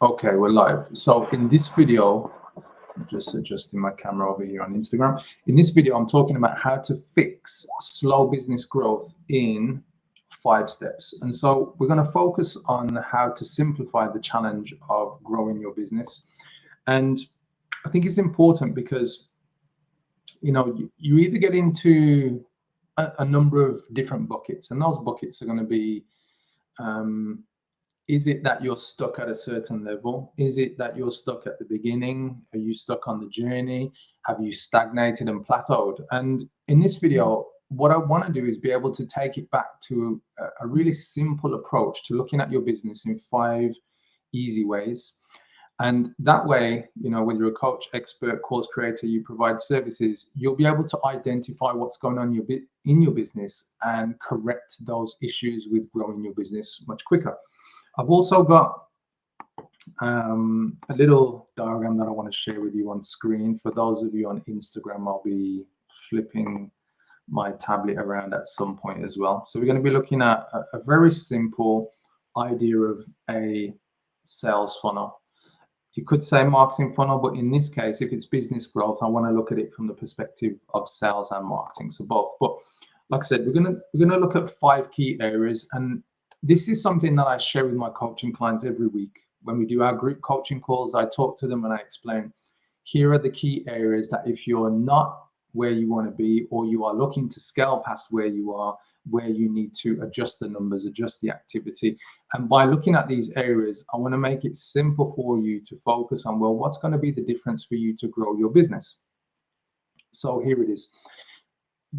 Okay, we're live. So in this video, I'm just adjusting my camera over here on Instagram. In this video, I'm talking about how to fix slow business growth in 5 steps. And so we're going to focus on how to simplify the challenge of growing your business. And I think it's important because, you either get into a number of different buckets, and those buckets are going to be, is it that you're stuck at a certain level? Is it that you're stuck at the beginning? Are you stuck on the journey? Have you stagnated and plateaued? And in this video, what I want to do is be able to take it back to a really simple approach to looking at your business in 5 easy ways. And that way, whether you're a coach, expert, course creator, you provide services, you'll be able to identify what's going on in your business and correct those issues with growing your business much quicker. I've also got a little diagram that I want to share with you on screen. For those of you on Instagram, I'll be flipping my tablet around at some point as well. So we're going to be looking at a very simple idea of a sales funnel. You could say marketing funnel, but in this case, if it's business growth, I want to look at it from the perspective of sales and marketing, so both. But like I said, we're gonna look at 5 key areas, and this is something that I share with my coaching clients every week. When we do our group coaching calls, I talk to them and I explain, here are the key areas that if you're not where you want to be, or you are looking to scale past where you are, where you need to adjust the numbers, adjust the activity. And by looking at these areas, I want to make it simple for you to focus on, well, what's going to be the difference for you to grow your business? So here it is.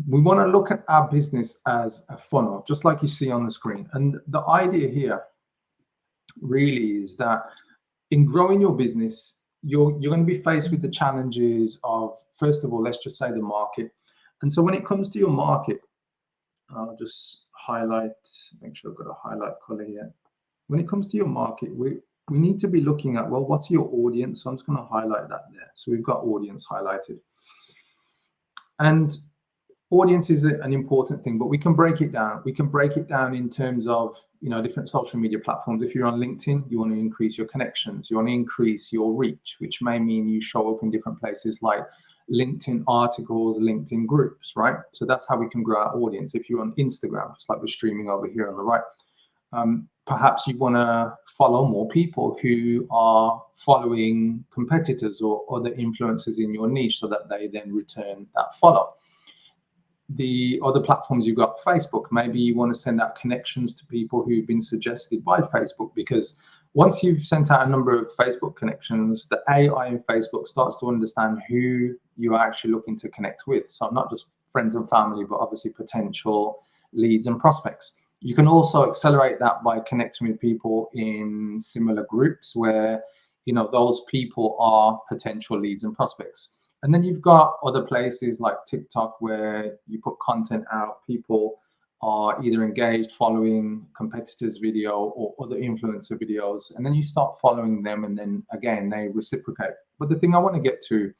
We want to look at our business as a funnel, just like you see on the screen. And the idea here really is that in growing your business, you're going to be faced with the challenges of, first of all, let's just say the market. And so when it comes to your market, I'll just highlight, make sure I've got a highlight color here. When it comes to your market, we need to be looking at, well, what's your audience? So I'm just going to highlight that there. So we've got audience highlighted. And audience is an important thing, but we can break it down. We can break it down in terms of, different social media platforms. If you're on LinkedIn, you want to increase your connections. You want to increase your reach, which may mean you show up in different places like LinkedIn articles, LinkedIn groups, right? So that's how we can grow our audience. If you're on Instagram, just like we're streaming over here on the right, perhaps you want to follow more people who are following competitors or other influencers in your niche so that they then return that follow. The other platforms, you've got Facebook. Maybe you want to send out connections to people who've been suggested by Facebook, because once you've sent out a number of Facebook connections, the AI in Facebook starts to understand who you are actually looking to connect with. So not just friends and family, but obviously potential leads and prospects. You can also accelerate that by connecting with people in similar groups where, those people are potential leads and prospects. And then you've got other places like TikTok where you put content out, people are either engaged following competitors' video or other influencer videos, and then you start following them, and then again they reciprocate. But the thing I want to get to,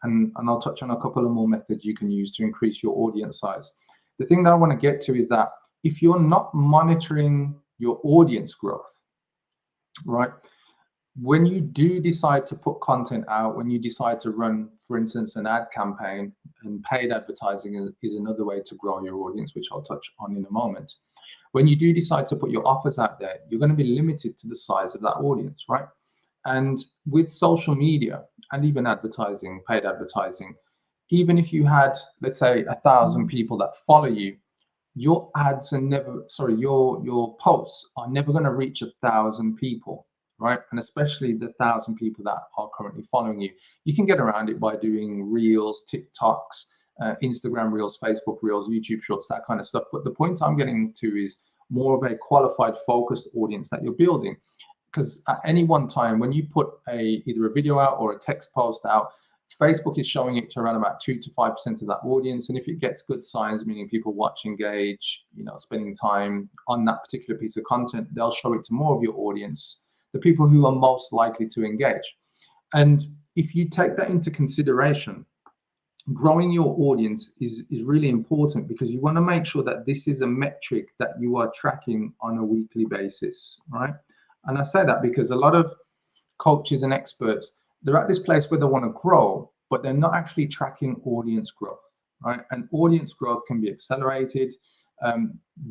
and I'll touch on a couple of more methods you can use to increase your audience size. The thing that I want to get to is that if you're not monitoring your audience growth, right? When you do decide to put content out, when you decide to run, for instance, an ad campaign, and paid advertising is another way to grow your audience, which I'll touch on in a moment. When you do decide to put your offers out there, you're going to be limited to the size of that audience, right? And with social media and even advertising, paid advertising, even if you had, let's say, 1,000 people that follow you, your ads are never, sorry, your posts are never going to reach 1,000 people. Right? And especially the 1,000 people that are currently following you. You can get around it by doing Reels, TikToks, Instagram Reels, Facebook Reels, YouTube Shorts, that kind of stuff. But the point I'm getting to is more of a qualified, focused audience that you're building. Because at any one time, when you put either a video out or a text post out, Facebook is showing it to around about 2 to 5% of that audience. And if it gets good signs, meaning people watch, engage, spending time on that particular piece of content, they'll show it to more of your audience, the people who are most likely to engage. And if you take that into consideration, growing your audience is really important, because you want to make sure that this is a metric that you are tracking on a weekly basis, right? And I say that because a lot of coaches and experts, they're at this place where they want to grow, but they're not actually tracking audience growth, right? And audience growth can be accelerated.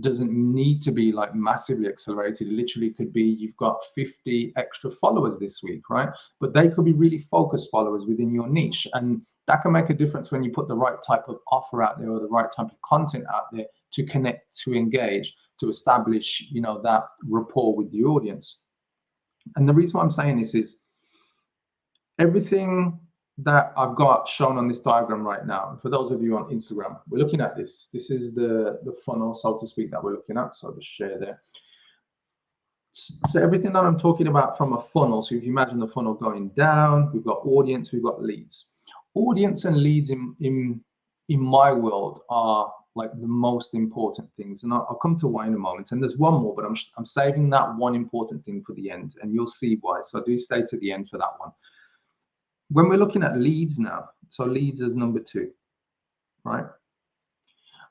Doesn't need to be like massively accelerated. It literally could be you've got 50 extra followers this week, right? But they could be really focused followers within your niche, and that can make a difference when you put the right type of offer out there or the right type of content out there to connect, to engage, to establish, you know, that rapport with the audience. And the reason why I'm saying this is everything that I've got shown on this diagram right now. For those of you on Instagram, we're looking at this. This is the funnel, so to speak, that we're looking at. So I'll just share there. So everything that I'm talking about from a funnel, so if you imagine the funnel going down, we've got audience, we've got leads. Audience and leads in my world are like the most important things, and I'll come to why in a moment. And there's one more, but I'm saving that one important thing for the end, and you'll see why. So do stay to the end for that one. When we're looking at leads now, so leads is number 2, right?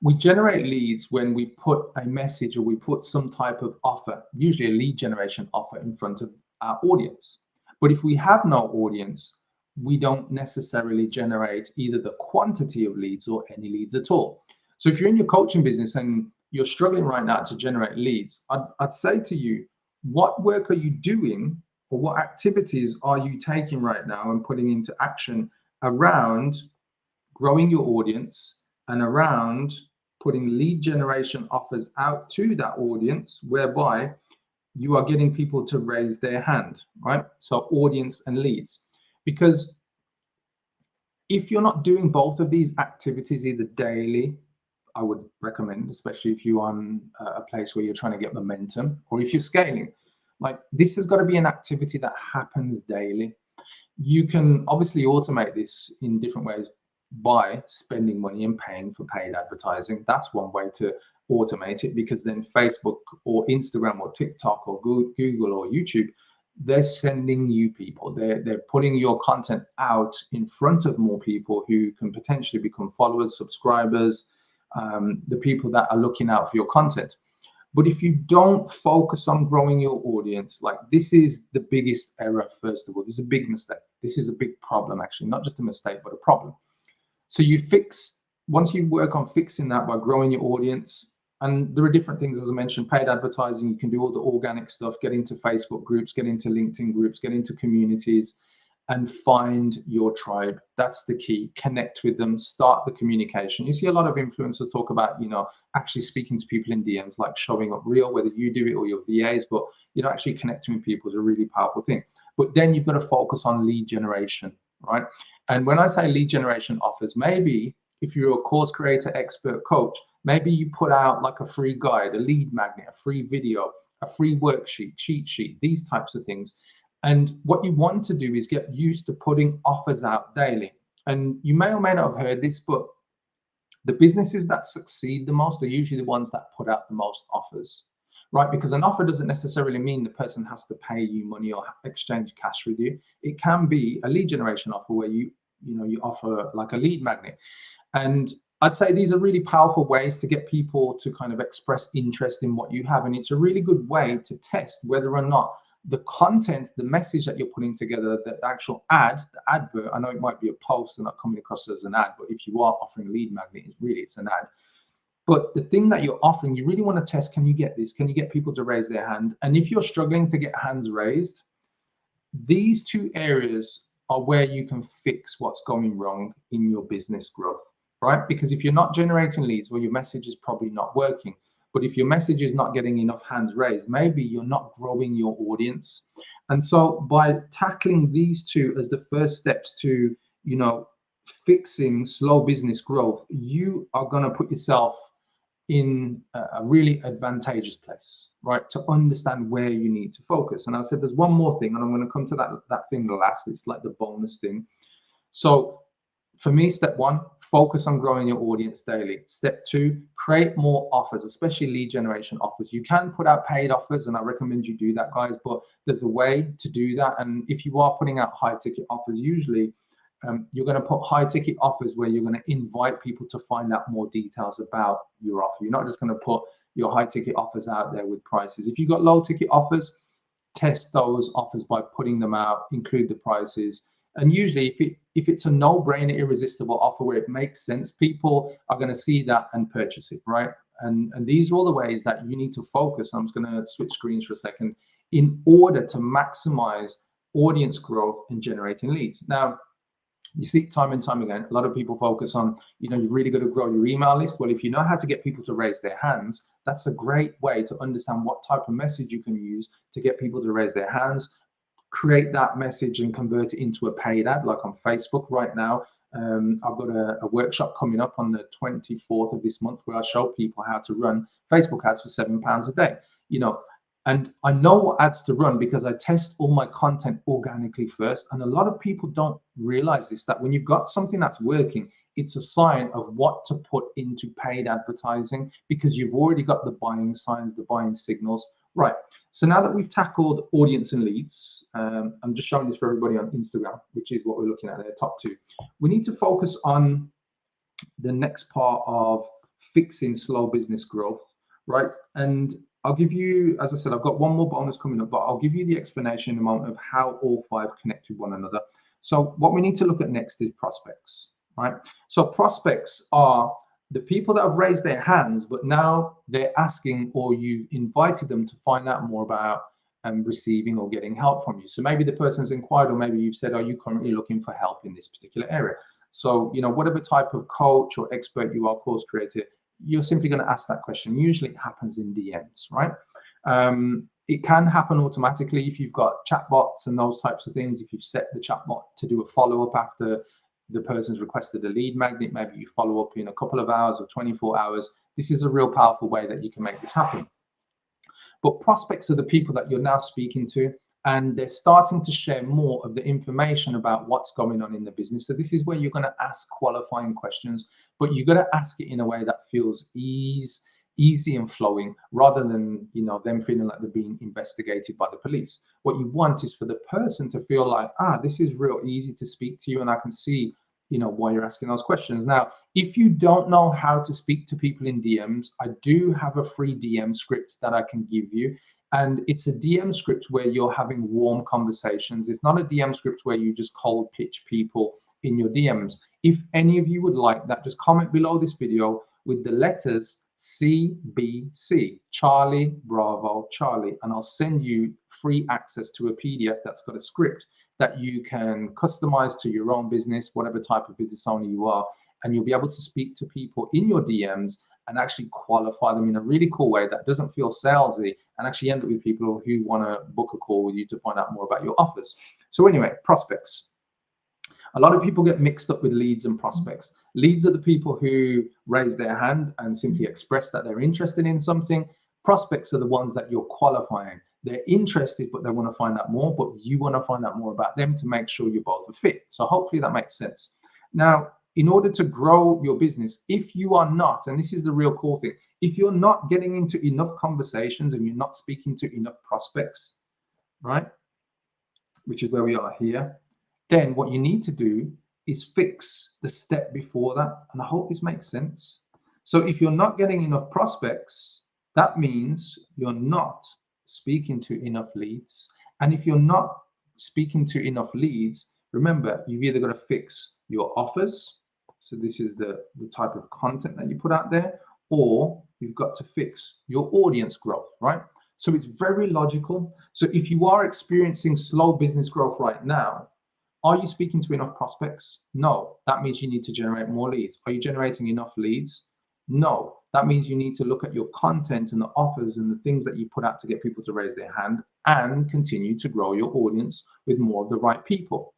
We generate leads when we put a message or we put some type of offer, usually a lead generation offer, in front of our audience. But if we have no audience, we don't necessarily generate either the quantity of leads or any leads at all. So if you're in your coaching business and you're struggling right now to generate leads, I'd say to you, what work are you doing, or what activities are you taking right now and putting into action around growing your audience and around putting lead generation offers out to that audience, whereby you are getting people to raise their hand, right? So audience and leads. Because if you're not doing both of these activities either daily, I would recommend, especially if you're on a place where you're trying to get momentum, or if you're scaling, like this has got to be an activity that happens daily. You can obviously automate this in different ways by spending money and paying for paid advertising. That's one way to automate it, because then Facebook or Instagram or TikTok or Google or YouTube, they're sending you people. They're putting your content out in front of more people who can potentially become followers, subscribers, the people that are looking out for your content. But if you don't focus on growing your audience, like this is the biggest error, first of all. This is a big mistake. This is a big problem, actually, not just a mistake, but a problem. So once you work on fixing that by growing your audience, and there are different things, as I mentioned, paid advertising, you can do all the organic stuff, get into Facebook groups, get into LinkedIn groups, get into communities, and find your tribe. That's the key. Connect with them, start the communication. You see a lot of influencers talk about, you know, actually speaking to people in DMs, like showing up real, whether you do it or your VAs, but you know, actually connecting with people is a really powerful thing. But then you've got to focus on lead generation, right? And when I say lead generation offers, maybe if you're a course creator, expert, coach, maybe you put out like a free guide, a lead magnet, a free video, a free worksheet, cheat sheet, these types of things. And what you want to do is get used to putting offers out daily. And you may or may not have heard this, but the businesses that succeed the most are usually the ones that put out the most offers, right? Because an offer doesn't necessarily mean the person has to pay you money or exchange cash with you. It can be a lead generation offer where you offer like a lead magnet. And I'd say these are really powerful ways to get people to kind of express interest in what you have. And it's a really good way to test whether or not the content, the message that you're putting together, the actual ad, the advert, I know it might be a post and not coming across as an ad, but if you are offering a lead magnet, it's an ad. But the thing that you're offering, you really want to test, can you get this? Can you get people to raise their hand? And if you're struggling to get hands raised, these 2 areas are where you can fix what's going wrong in your business growth, right? Because if you're not generating leads, well, your message is probably not working. But if your message is not getting enough hands raised, maybe you're not growing your audience. And so by tackling these 2 as the first steps to, you know, fixing slow business growth, you are going to put yourself in a really advantageous place, right? To understand where you need to focus. And I said, there's one more thing, and I'm going to come to that thing last. It's like the bonus thing. So for me, step 1, focus on growing your audience daily. Step 2, create more offers, especially lead generation offers. You can put out paid offers, and I recommend you do that, guys, but there's a way to do that. And if you are putting out high ticket offers, usually you're going to put high ticket offers where you're going to invite people to find out more details about your offer. You're not just going to put your high ticket offers out there with prices. If you've got low ticket offers, test those offers by putting them out, include the prices. And usually if it's a no-brainer, irresistible offer where it makes sense, people are going to see that and purchase it, right? And these are all the ways that you need to focus. I'm just going to switch screens for a second in order to maximize audience growth and generating leads. Now, you see time and time again, a lot of people focus on, you've really got to grow your email list. Well, if you know how to get people to raise their hands, that's a great way to understand what type of message you can use to get people to raise their hands, create that message and convert it into a paid ad, like on Facebook right now. I've got a workshop coming up on the 24th of this month where I show people how to run Facebook ads for £7 a day. And I know what ads to run because I test all my content organically first. And a lot of people don't realize this, that when you've got something that's working, it's a sign of what to put into paid advertising because you've already got the buying signs, the buying signals. Right. So now that we've tackled audience and leads, I'm just showing this for everybody on Instagram, which is what we're looking at there, top two. We need to focus on the next part of fixing slow business growth, right? And I'll give you, as I said, I've got one more bonus coming up, but I'll give you the explanation in a moment of how all five connect with one another. So what we need to look at next is prospects, right? So prospects are the people that have raised their hands, but now they're asking, or you've invited them to find out more about receiving or getting help from you. So maybe the person's inquired, or maybe you've said, are you currently looking for help in this particular area? So, whatever type of coach or expert you are, course creator, you're simply going to ask that question. Usually it happens in DMs, right? It can happen automatically if you've got chatbots and those types of things. If you've set the chatbot to do a follow-up after the person's requested a lead magnet, maybe you follow up in a couple of hours or 24 hours. This is a real powerful way that you can make this happen. But prospects are the people that you're now speaking to, and they're starting to share more of the information about what's going on in the business. So this is where you're going to ask qualifying questions, but you've got to ask it in a way that feels easy and flowing, rather than them feeling like they're being investigated by the police. What you want is for the person to feel like, this is real easy to speak to you, and I can see why you're asking those questions. Now, if you don't know how to speak to people in DMs, I do have a free DM script that I can give you. And it's a DM script where you're having warm conversations. It's not a DM script where you just cold pitch people in your DMs. If any of you would like that, just comment below this video with the letters CBC, Charlie, Bravo, Charlie, and I'll send you free access to a PDF that's got a script that you can customize to your own business, whatever type of business owner you are, and you'll be able to speak to people in your DMs and actually qualify them in a really cool way that doesn't feel salesy, and actually end up with people who want to book a call with you to find out more about your offers. So anyway, prospects. A lot of people get mixed up with leads and prospects. Leads are the people who raise their hand and simply express that they're interested in something. Prospects are the ones that you're qualifying. They're interested, but they want to find out more, but you want to find out more about them to make sure you're both a fit. So hopefully that makes sense. Now, in order to grow your business, if you are not, and this is the real cool thing, if you're not getting into enough conversations and you're not speaking to enough prospects, right, which is where we are here, then what you need to do is fix the step before that. And I hope this makes sense. So if you're not getting enough prospects, that means you're not speaking to enough leads. And if you're not speaking to enough leads, remember, you've either got to fix your offers. So this is the type of content that you put out there, or you've got to fix your audience growth, right? So it's very logical. So if you are experiencing slow business growth right now, are you speaking to enough prospects? No. That means you need to generate more leads. Are you generating enough leads? No. That means you need to look at your content and the offers and the things that you put out to get people to raise their hand and continue to grow your audience with more of the right people.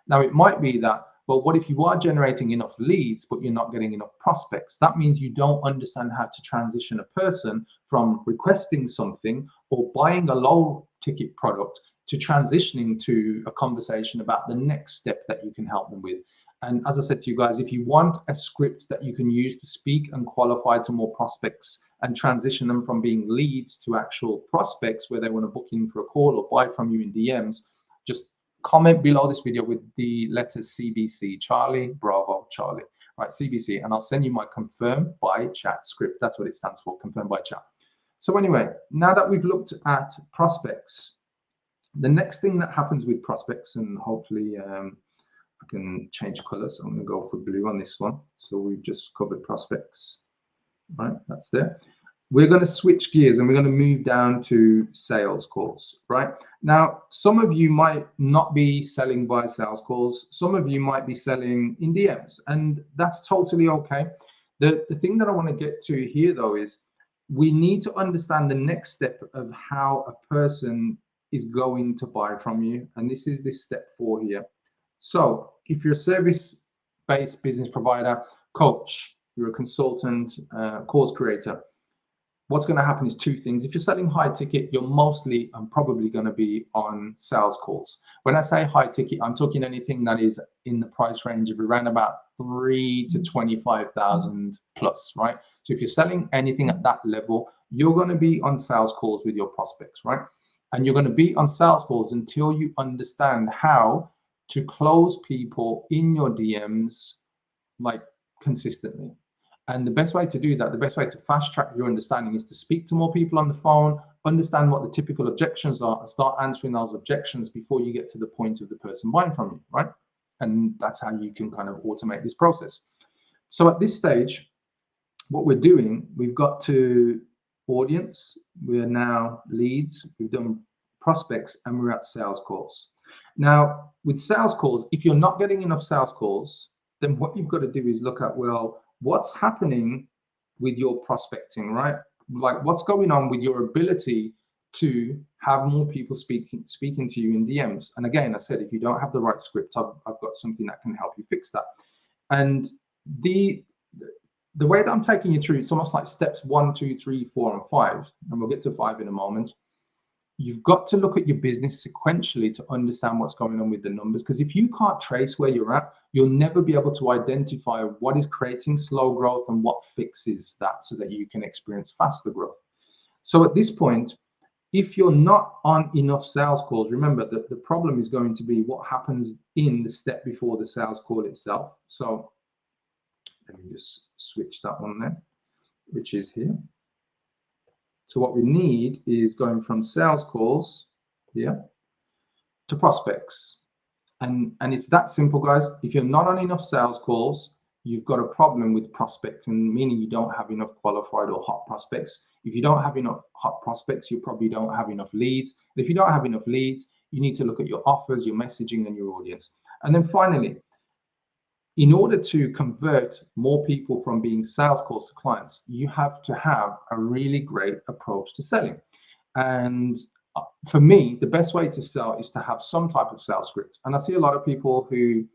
Now, it might be that, well, what if you are generating enough leads, but you're not getting enough prospects? That means you don't understand how to transition a person from requesting something or buying a low ticket product to transitioning to a conversation about the next step that you can help them with. And as I said to you guys, if you want a script that you can use to speak and qualify to more prospects and transition them from being leads to actual prospects where they want to book in for a call or buy from you in DMs, just comment below this video with the letters CBC, Charlie, Bravo, Charlie, right, CBC, and I'll send you my confirm by chat script. That's what it stands for, confirm by chat. So anyway, now that we've looked at prospects, The next thing that happens with prospects, and hopefully I can change color, so I'm going to go for blue on this one. So we've just covered prospects, right? That's there. We're going to switch gears and we're going to move down to sales calls, right? Now, some of you might not be selling via sales calls. Some of you might be selling in DMs, and that's totally okay. The thing that I want to get to here, though, is we need to understand the next step of how a person is going to buy from you. And this is this step 4 here. So if you're a service-based business provider, coach, you're a consultant, course creator, what's going to happen is 2 things. If you're selling high ticket, you're mostly and probably going to be on sales calls. When I say high ticket, I'm talking anything that is in the price range of around about 3 to 25,000 plus, right? So if you're selling anything at that level, you're going to be on sales calls with your prospects, right? And you're going to be on sales calls until you understand how to close people in your DMs like consistently. And the best way to do that, the best way to fast track your understanding is to speak to more people on the phone, understand what the typical objections are, and start answering those objections before you get to the point of the person buying from you, right? And that's how you can kind of automate this process. So at this stage, what we're doing, we've got to audience, we're now leads, we've done prospects, and we're at sales calls. Now, with sales calls, if you're not getting enough sales calls, then what you've got to do is look at, well, what's happening with your prospecting, right? Like what's going on with your ability to have more people speaking to you in DMs. And again, I said, if you don't have the right script, I've got something that can help you fix that. And the way that I'm taking you through, it's almost like steps 1, 2, 3, 4, and 5, and we'll get to 5 in a moment. You've got to look at your business sequentially to understand what's going on with the numbers, because if you can't trace where you're at, you'll never be able to identify what is creating slow growth and what fixes that so that you can experience faster growth. So at this point, if you're not on enough sales calls, remember that the problem is going to be what happens in the step before the sales call itself. So let me just switch that one there, which is here. So what we need is going from sales calls here to prospects. And it's that simple, guys. If you're not on enough sales calls, you've got a problem with prospecting, meaning you don't have enough qualified or hot prospects. If you don't have enough hot prospects, you probably don't have enough leads. If you don't have enough leads, you need to look at your offers, your messaging, and your audience. And then finally, in order to convert more people from being sales calls to clients, you have to have a really great approach to selling. And for me, the best way to sell is to have some type of sales script. And I see a lot of people who,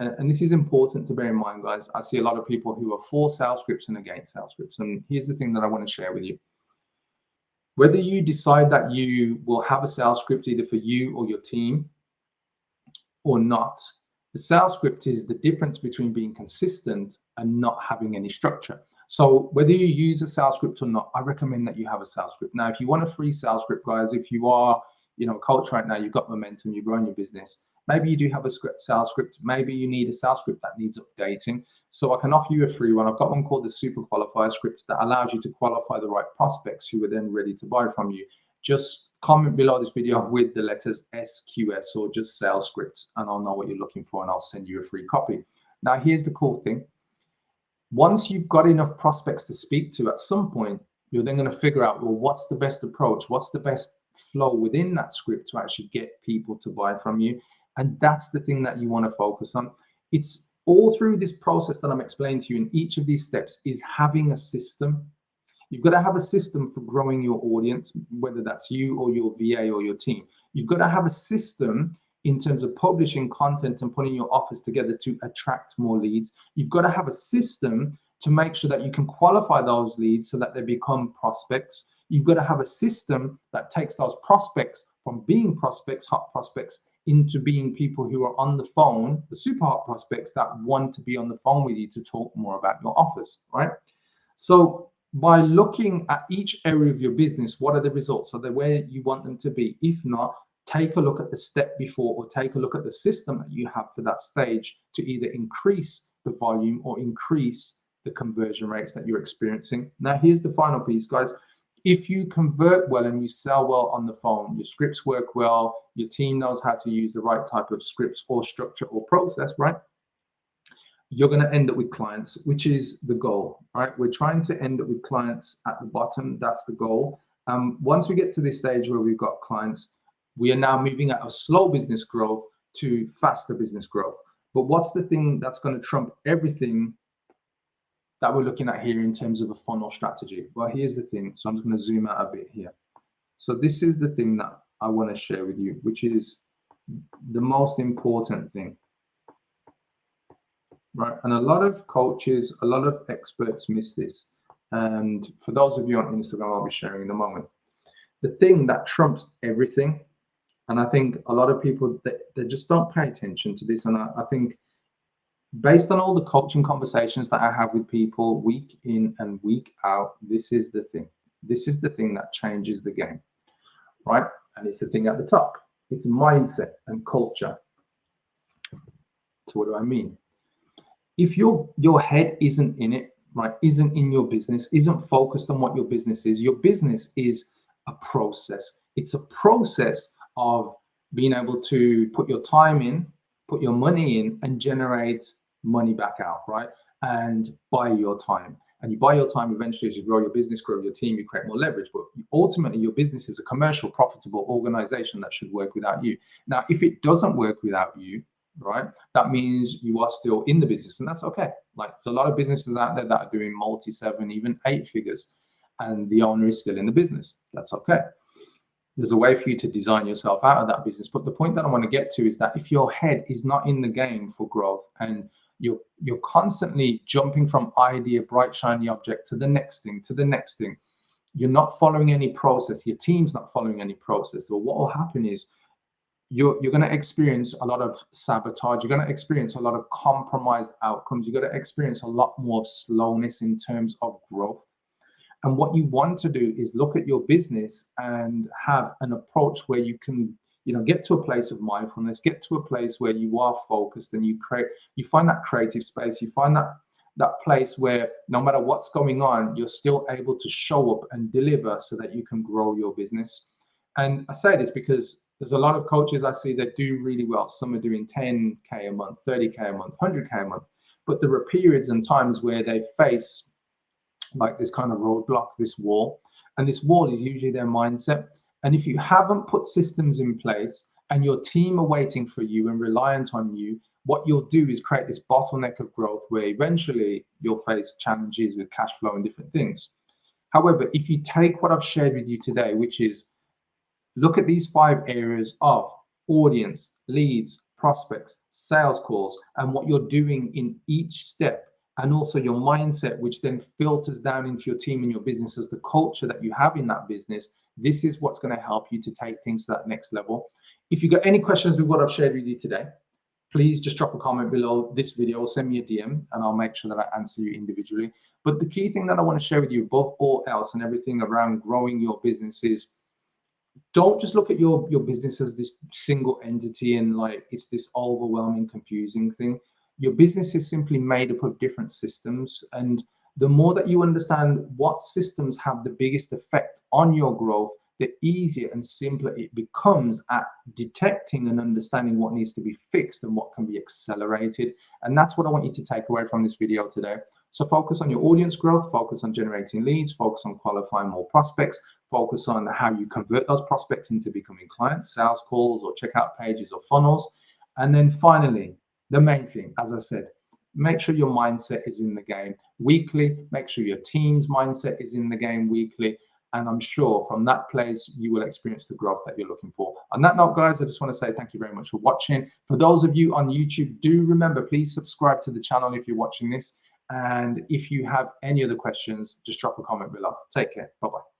and this is important to bear in mind, guys, I see a lot of people who are for sales scripts and against sales scripts. And here's the thing that I want to share with you. Whether you decide that you will have a sales script either for you or your team or not, the sales script is the difference between being consistent and not having any structure. So whether you use a sales script or not, I recommend that you have a sales script. Now, if you want a free sales script, guys, if you are, a coach right now, you've got momentum, you're growing your business, maybe you do have a sales script, maybe you need a sales script that needs updating. So I can offer you a free one. I've got one called the Super Qualifier Script that allows you to qualify the right prospects who are then ready to buy from you. Just comment below this video with the letters SQS or just sales script, and I'll know what you're looking for and I'll send you a free copy. Now, here's the cool thing. Once you've got enough prospects to speak to, at some point, you're then going to figure out, well, what's the best approach? What's the best flow within that script to actually get people to buy from you? And that's the thing that you want to focus on. It's all through this process that I'm explaining to you in each of these steps is having a system. You've got to have a system for growing your audience, whether that's you or your VA or your team. You've got to have a system in terms of publishing content and putting your offers together to attract more leads. You've got to have a system to make sure that you can qualify those leads so that they become prospects. You've got to have a system that takes those prospects from being prospects, hot prospects, into being people who are on the phone, the super hot prospects that want to be on the phone with you to talk more about your offers, right? So by looking at each area of your business, what are the results? Are they where you want them to be? If not, take a look at the step before or take a look at the system that you have for that stage to either increase the volume or increase the conversion rates that you're experiencing. Now, here's the final piece, guys. If you convert well and you sell well on the phone, your scripts work well, your team knows how to use the right type of scripts or structure or process, right? You're going to end up with clients, which is the goal, right? We're trying to end up with clients at the bottom. That's the goal. Once we get to this stage where we've got clients, we are now moving out of slow business growth to faster business growth. But what's the thing that's going to trump everything that we're looking at here in terms of a funnel strategy? Well, here's the thing. So I'm just going to zoom out a bit here. So this is the thing that I want to share with you, which is the most important thing. Right, and a lot of coaches, a lot of experts miss this. And for those of you on Instagram, I'll be sharing in a moment. The thing that trumps everything, and I think a lot of people, they just don't pay attention to this. And I think based on all the coaching conversations that I have with people week in and week out, this is the thing. This is the thing that changes the game, right? And it's the thing at the top. It's mindset and culture. So what do I mean? If your head isn't in it, right, isn't in your business, isn't focused on what your business is a process. It's a process of being able to put your time in, put your money in, and generate money back out, right? And buy your time. And you buy your time eventually as you grow your business, grow your team, you create more leverage. But ultimately, your business is a commercial, profitable organization that should work without you. Now, if it doesn't work without you, right, that means you are still in the business, and that's okay. Like, there's a lot of businesses out there that are doing multi-7, even 8 figures, and the owner is still in the business. That's okay. There's a way for you to design yourself out of that business. But the point that I want to get to is that if your head is not in the game for growth, and you're constantly jumping from idea, bright shiny object, to the next thing, to the next thing, you're not following any process, your team's not following any process, so what will happen is you're going to experience a lot of sabotage. You're going to experience a lot of compromised outcomes. You're going to experience a lot more slowness in terms of growth. And what you want to do is look at your business and have an approach where you can, get to a place of mindfulness, get to a place where you are focused, and you find that creative space. You find that place where no matter what's going on, you're still able to show up and deliver so that you can grow your business. And I say this because there's a lot of coaches I see that do really well. Some are doing 10K a month, 30K a month, 100K a month. But there are periods and times where they face like this kind of roadblock, this wall. And this wall is usually their mindset. And if you haven't put systems in place and your team are waiting for you and reliant on you, what you'll do is create this bottleneck of growth where eventually you'll face challenges with cash flow and different things. However, if you take what I've shared with you today, which is look at these 5 areas of audience, leads, prospects, sales calls, and what you're doing in each step, and also your mindset, which then filters down into your team and your business as the culture that you have in that business. This is what's going to help you to take things to that next level. If you've got any questions with what I've shared with you today, please just drop a comment below this video or send me a DM, and I'll make sure that I answer you individually. But the key thing that I want to share with you above all else and everything around growing your business is, don't just look at your business as this single entity and like it's this overwhelming, confusing thing. Your business is simply made up of different systems, and the more that you understand what systems have the biggest effect on your growth, the easier and simpler it becomes at detecting and understanding what needs to be fixed and what can be accelerated. And that's what I want you to take away from this video today. So focus on your audience growth, focus on generating leads, focus on qualifying more prospects, focus on how you convert those prospects into becoming clients, sales calls or checkout pages or funnels. And then finally, the main thing, as I said, make sure your mindset is in the game weekly, make sure your team's mindset is in the game weekly, and I'm sure from that place you will experience the growth that you're looking for. On that note, guys, I just want to say thank you very much for watching. For those of you on YouTube, do remember, please subscribe to the channel if you're watching this. And if you have any other questions, just drop a comment below. Take care. Bye-bye.